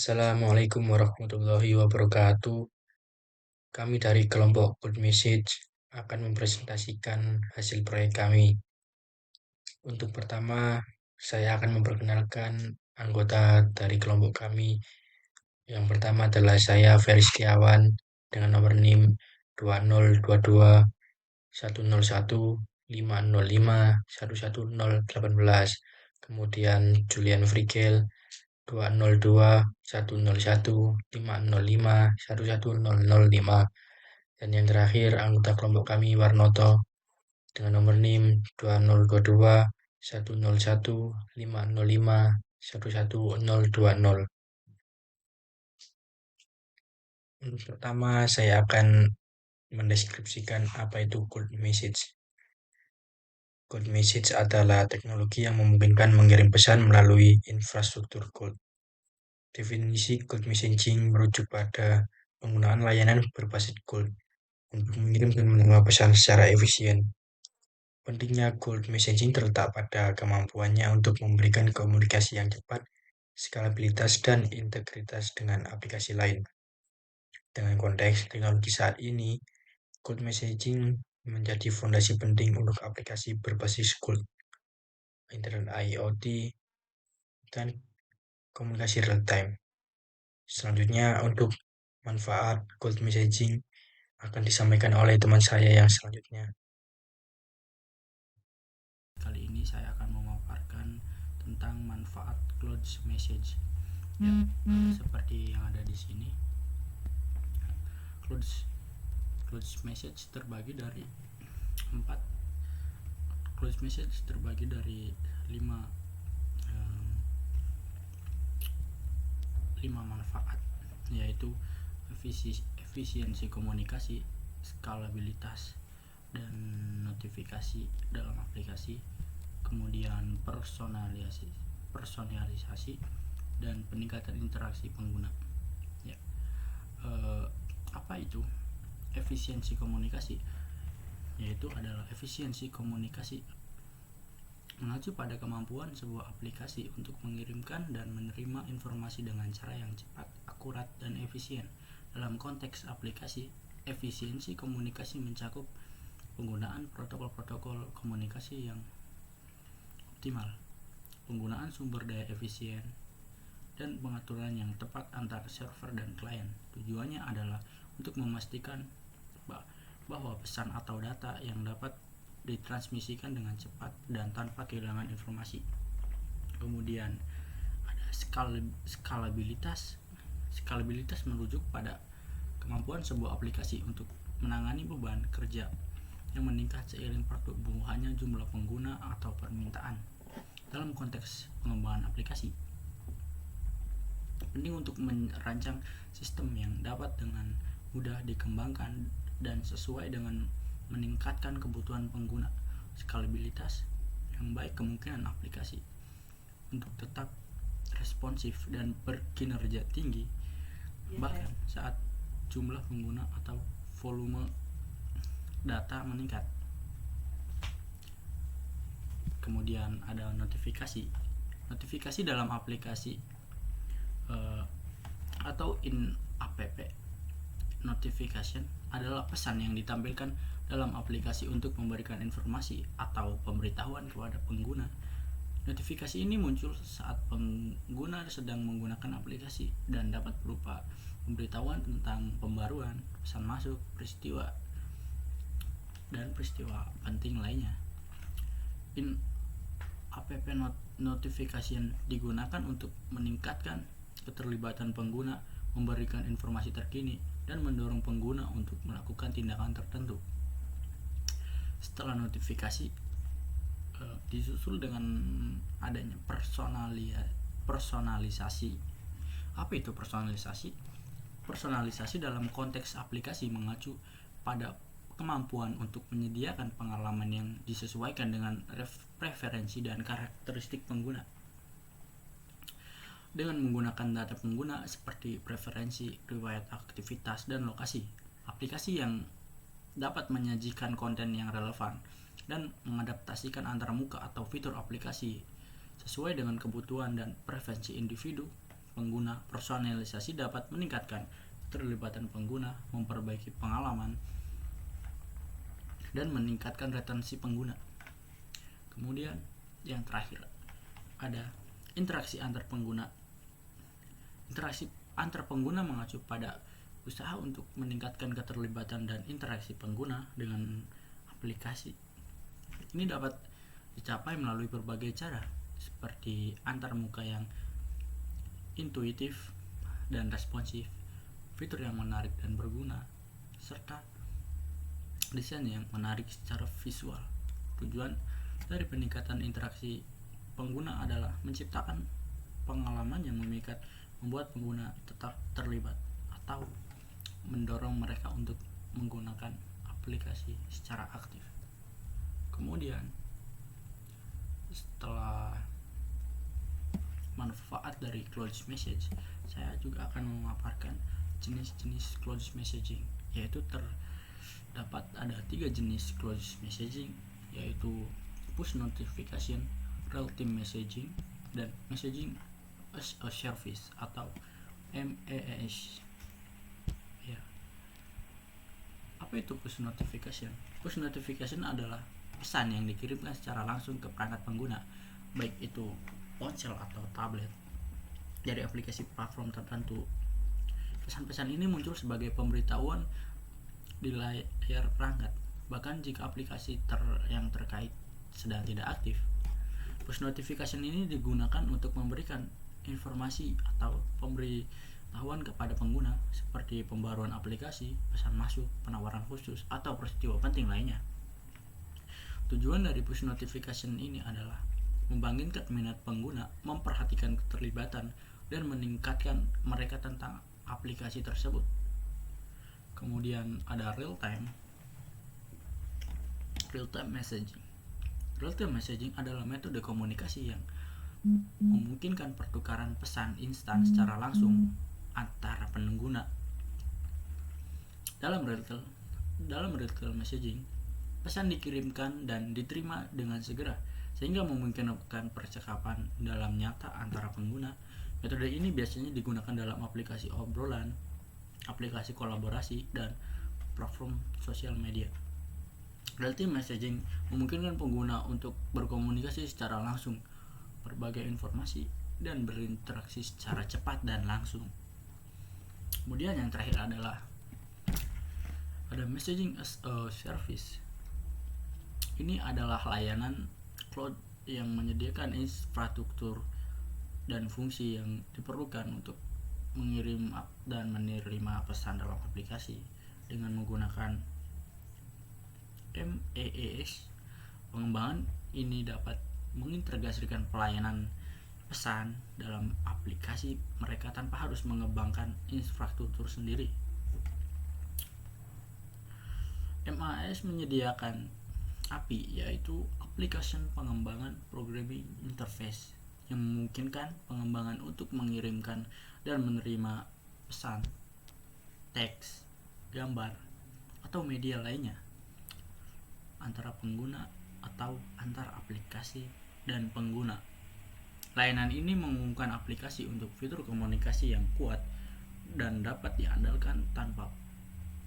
Assalamualaikum warahmatullahi wabarakatuh. Kami dari kelompok Good Message akan mempresentasikan hasil proyek kami. Untuk pertama, saya akan memperkenalkan anggota dari kelompok kami. Yang pertama adalah saya Ferry Setiawan dengan nomor NIM 20211015051118. Kemudian Julian Frigel 2021015051105. Dan yang terakhir anggota kelompok kami Warnoto dengan nomor NIM 20221015051120. Untuk pertama saya akan mendeskripsikan apa itu cold message. Cold message adalah teknologi yang memungkinkan mengirim pesan melalui infrastruktur cold. Definisi cold messaging merujuk pada penggunaan layanan berbasis cold untuk mengirim dan menerima pesan secara efisien. Pentingnya cold messaging terletak pada kemampuannya untuk memberikan komunikasi yang cepat, skalabilitas, dan integritas dengan aplikasi lain. Dengan konteks teknologi saat ini, cold messaging menjadi fondasi penting untuk aplikasi berbasis cold, Internet IoT, dan komunikasi real-time. Selanjutnya, untuk manfaat cold messaging akan disampaikan oleh teman saya yang selanjutnya. Kali ini saya akan memaparkan tentang manfaat cloud message. Ya, seperti yang ada di sini. Cloud message terbagi dari 5 manfaat, yaitu efisiensi komunikasi, skalabilitas, dan notifikasi dalam aplikasi, kemudian personalisasi dan peningkatan interaksi pengguna. Ya. Apa itu efisiensi komunikasi? Yaitu adalah efisiensi komunikasi mengacu pada kemampuan sebuah aplikasi untuk mengirimkan dan menerima informasi dengan cara yang cepat, akurat, dan efisien. Dalam konteks aplikasi, efisiensi komunikasi mencakup penggunaan protokol-protokol komunikasi yang optimal, penggunaan sumber daya efisien, dan pengaturan yang tepat antar server dan klien. Tujuannya adalah untuk memastikan bahwa pesan atau data yang dapat ditransmisikan dengan cepat dan tanpa kehilangan informasi. Kemudian ada skalabilitas. Skalabilitas merujuk pada kemampuan sebuah aplikasi untuk menangani beban kerja yang meningkat seiring pertumbuhannya jumlah pengguna atau permintaan. Dalam konteks pengembangan aplikasi, penting untuk merancang sistem yang dapat dengan mudah dikembangkan dan sesuai dengan meningkatkan kebutuhan pengguna. Skalabilitas yang baik kemungkinan aplikasi untuk tetap responsif dan berkinerja tinggi bahkan saat jumlah pengguna atau volume data meningkat. Kemudian ada notifikasi. Notifikasi dalam aplikasi atau in-app notification adalah pesan yang ditampilkan dalam aplikasi untuk memberikan informasi atau pemberitahuan kepada pengguna. Notifikasi ini muncul saat pengguna sedang menggunakan aplikasi dan dapat berupa pemberitahuan tentang pembaruan, pesan masuk, peristiwa, dan peristiwa penting lainnya. In-app notification digunakan untuk meningkatkan keterlibatan pengguna, memberikan informasi terkini, dan mendorong pengguna untuk melakukan tindakan tertentu. Setelah notifikasi disusul dengan adanya personalisasi. Apa itu personalisasi? Personalisasi dalam konteks aplikasi mengacu pada kemampuan untuk menyediakan pengalaman yang disesuaikan dengan preferensi dan karakteristik pengguna. Dengan menggunakan data pengguna seperti preferensi, riwayat aktivitas, dan lokasi, aplikasi yang dapat menyajikan konten yang relevan dan mengadaptasikan antara muka atau fitur aplikasi sesuai dengan kebutuhan dan preferensi individu pengguna. Personalisasi dapat meningkatkan keterlibatan pengguna, memperbaiki pengalaman, dan meningkatkan retensi pengguna. Kemudian yang terakhir ada interaksi antar pengguna. Interaksi antar pengguna mengacu pada usaha untuk meningkatkan keterlibatan dan interaksi pengguna dengan aplikasi. Ini dapat dicapai melalui berbagai cara, seperti antar muka yang intuitif dan responsif, fitur yang menarik dan berguna, serta desain yang menarik secara visual. Tujuan dari peningkatan interaksi pengguna adalah menciptakan pengalaman yang memikat, membuat pengguna tetap terlibat, atau mendorong mereka untuk menggunakan aplikasi secara aktif. Kemudian setelah manfaat dari closed message, saya juga akan memaparkan jenis-jenis closed messaging, yaitu terdapat ada 3 jenis closed messaging, yaitu push notification, real-time messaging, dan messaging as a service atau MEAS. Ya. Apa itu push notification? Push notification adalah pesan yang dikirimkan secara langsung ke perangkat pengguna, baik itu ponsel atau tablet, dari aplikasi platform tertentu. Pesan-pesan ini muncul sebagai pemberitahuan di layar perangkat, bahkan jika aplikasi yang terkait sedang tidak aktif. Push notification ini digunakan untuk memberikan informasi atau pemberitahuan kepada pengguna, seperti pembaruan aplikasi, pesan masuk, penawaran khusus, atau peristiwa penting lainnya. Tujuan dari push notification ini adalah membangkitkan minat pengguna, memperhatikan keterlibatan, dan meningkatkan mereka tentang aplikasi tersebut. Kemudian ada real time messaging. Real time messaging adalah metode komunikasi yang memungkinkan pertukaran pesan instan secara langsung antara pengguna. Dalam real time messaging, pesan dikirimkan dan diterima dengan segera, sehingga memungkinkan percakapan dalam nyata antara pengguna. Metode ini biasanya digunakan dalam aplikasi obrolan, aplikasi kolaborasi, dan platform sosial media. Real-time messaging memungkinkan pengguna untuk berkomunikasi secara langsung, berbagi informasi, dan berinteraksi secara cepat dan langsung. Kemudian yang terakhir adalah ada messaging as a service. Ini adalah layanan cloud yang menyediakan infrastruktur dan fungsi yang diperlukan untuk mengirim dan menerima pesan dalam aplikasi dengan menggunakan MEAS. Pengembangan ini dapat mengintegrasikan pelayanan pesan dalam aplikasi mereka tanpa harus mengembangkan infrastruktur sendiri. MEAS menyediakan API, yaitu Application Pengembangan Programming Interface, yang memungkinkan pengembangan untuk mengirimkan dan menerima pesan, teks, gambar, atau media lainnya antara pengguna atau antar aplikasi dan pengguna. Layanan ini mengumumkan aplikasi untuk fitur komunikasi yang kuat dan dapat diandalkan tanpa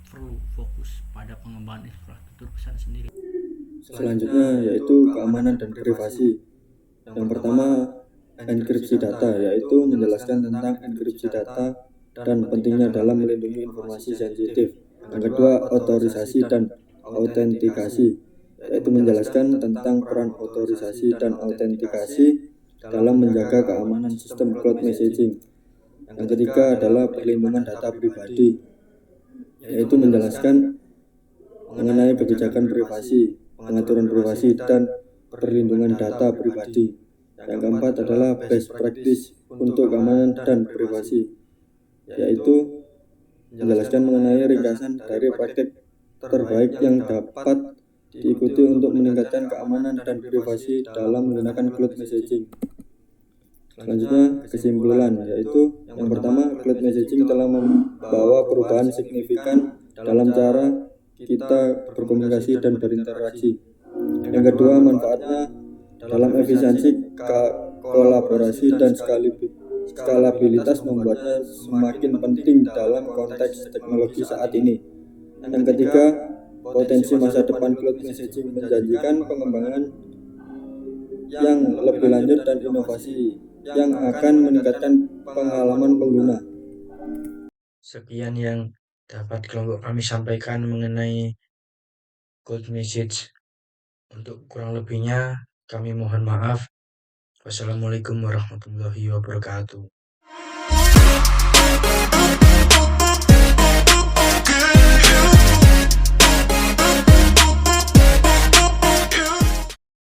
perlu fokus pada pengembangan infrastruktur pesan sendiri. Selanjutnya yaitu keamanan dan privasi. Yang pertama, enkripsi data, yaitu menjelaskan tentang enkripsi data dan pentingnya dalam melindungi informasi sensitif. Yang kedua, otorisasi dan autentikasi, yaitu menjelaskan tentang peran otorisasi dan autentikasi dalam menjaga keamanan sistem cloud messaging. Yang ketiga adalah perlindungan data pribadi, yaitu menjelaskan mengenai kebijakan privasi, pengaturan privasi, dan perlindungan data pribadi. Yang keempat adalah best practice untuk keamanan dan privasi, yaitu menjelaskan mengenai ringkasan dari praktik terbaik yang dapat diikuti untuk meningkatkan keamanan dan privasi dalam menggunakan cloud messaging. Selanjutnya, kesimpulan, yaitu yang pertama, cloud messaging telah membawa perubahan signifikan dalam cara kita berkomunikasi dan berinteraksi. Yang kedua, manfaatnya dalam efisiensi kolaborasi dan skalabilitas membuatnya semakin penting dalam konteks teknologi saat ini. Yang ketiga, potensi masa depan cloud messaging menjanjikan pengembangan yang lebih lanjut dan inovasi yang akan meningkatkan pengalaman pengguna. Sekian yang dapat kelompok kami sampaikan mengenai cold message. Untuk kurang lebihnya kami mohon maaf. Wassalamualaikum warahmatullahi wabarakatuh.